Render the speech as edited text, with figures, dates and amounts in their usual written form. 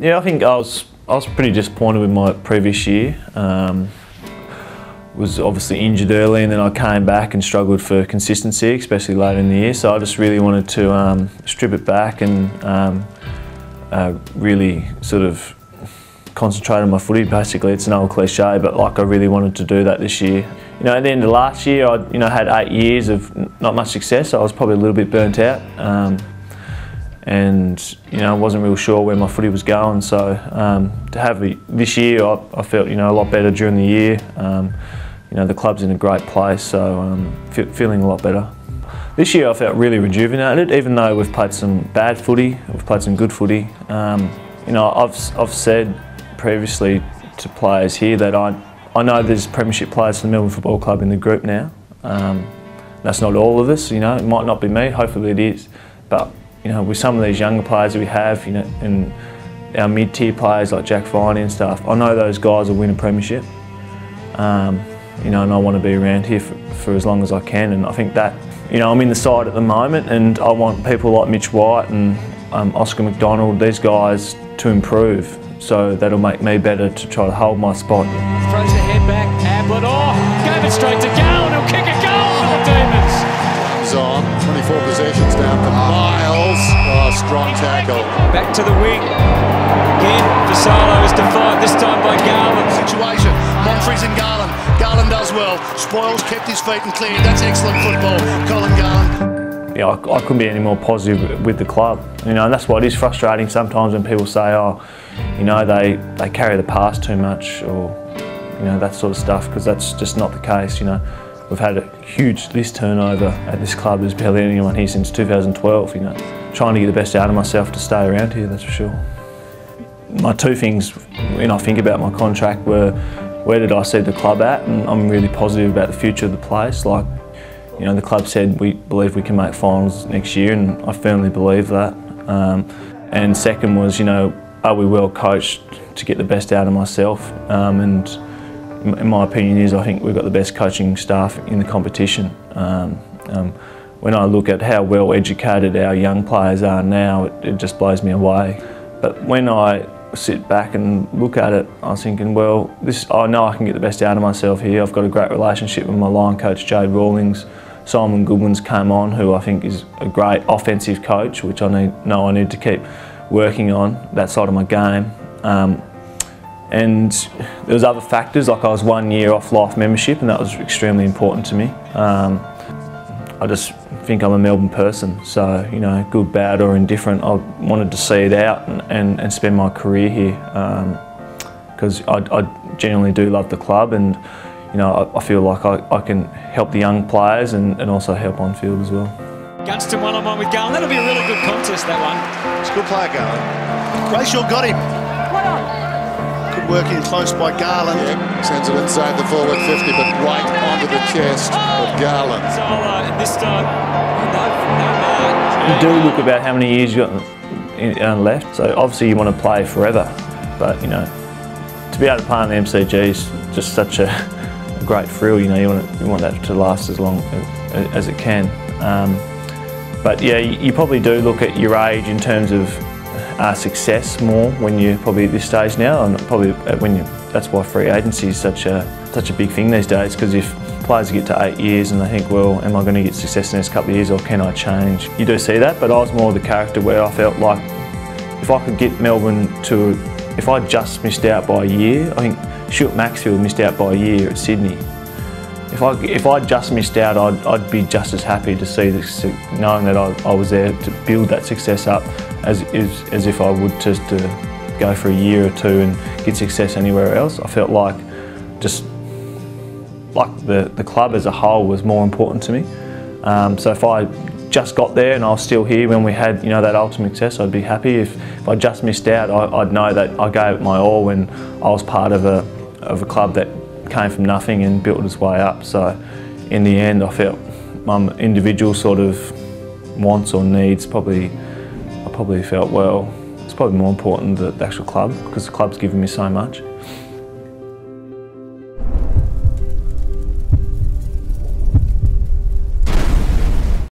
Yeah, I think I was pretty disappointed with my previous year. Was obviously injured early, and then I came back and struggled for consistency, especially later in the year. So I just really wanted to strip it back and really sort of concentrate on my footy. Basically, it's an old cliche, but like I really wanted to do that this year. You know, at the end of last year, I had 8 years of not much success. So I was probably a little bit burnt out. And I wasn't real sure where my footy was going, so to have this year, I felt a lot better during the year. The club's in a great place, so feeling a lot better. This year I felt really rejuvenated, even though we've played some bad footy, we've played some good footy. I've said previously to players here that I know there's premiership players for the Melbourne Football Club in the group now. That's not all of us, it might not be me, hopefully it is, but with some of these younger players that we have, and our mid-tier players like Jack Viney and stuff, I know those guys will win a premiership. And I want to be around here for as long as I can, and I think that, I'm in the side at the moment, and I want people like Mitch White and Oscar McDonald, these guys, to improve, so that'll make me better to try to hold my spot. Throws the head back, Ablett, gave it straight to Garland, he'll kick a goal for the Demons. Comes on, 24 possessions down to Miles, strong tackle. Back to the wing, again, Vassallo is defied, this time by Garland. Situation, Monfries and Garland. Garland does well. Spoils kept his feet and cleared. That's excellent football. Colin Garland. Yeah, I couldn't be any more positive with the club. And that's why it is frustrating sometimes when people say, they carry the past too much, or that sort of stuff, because that's just not the case. We've had a huge list turnover at this club. There's barely anyone here since 2012. Trying to get the best out of myself to stay around here, that's for sure. My two things when I think about my contract were, where did I see the club at? And I'm really positive about the future of the place. Like, the club said we believe we can make finals next year, and I firmly believe that. And second was, are we well coached to get the best out of myself? And in my opinion I think we've got the best coaching staff in the competition. When I look at how well educated our young players are now, it just blows me away. But when I sit back and look at it, I was thinking, well, I know I can get the best out of myself here. I've got a great relationship with my line coach, Jade Rawlings. Simon Goodwin's came on, who I think is a great offensive coach, which I need to keep working on, that side of my game. And there was other factors, like I was 1 year off life membership, and that was extremely important to me. I just think I'm a Melbourne person, so good, bad or indifferent, I wanted to see it out and spend my career here, because I genuinely do love the club, and I feel like I can help the young players and also help on field as well. Gunston one-on-one with Garland, that'll be a really good contest, that one. It's a good player, Garland. Brayshaw got him. Good work in close by Garland. Yeah, sends it inside the forward 50, but right onto the chest of Garland. And this time, no You do look about how many years you've got left, so obviously you want to play forever, but to be able to play in the MCG is just such a great thrill. You want that to last as long as it can. But yeah, you probably do look at your age in terms of success more when you're probably at this stage now, and probably that's why free agency is such a big thing these days, because if players get to 8 years and they think, well, am I going to get success in the next couple of years, or can I change? You do see that, but I was more the character where I felt like if I could get Melbourne to, if I just missed out by a year, I think Stuart Maxfield missed out by a year at Sydney. If I just missed out, I'd be just as happy to see this, knowing that I was there to build that success up as if I would just to go for a year or two and get success anywhere else. I felt like the club as a whole was more important to me. So if I just got there and I was still here when we had that ultimate success, I'd be happy. If I just missed out, I'd know that I gave it my all when I was part of a club that came from nothing and built its way up. So in the end, I felt my individual sort of wants or needs I probably felt, well, it's probably more important than the actual club, because the club's given me so much.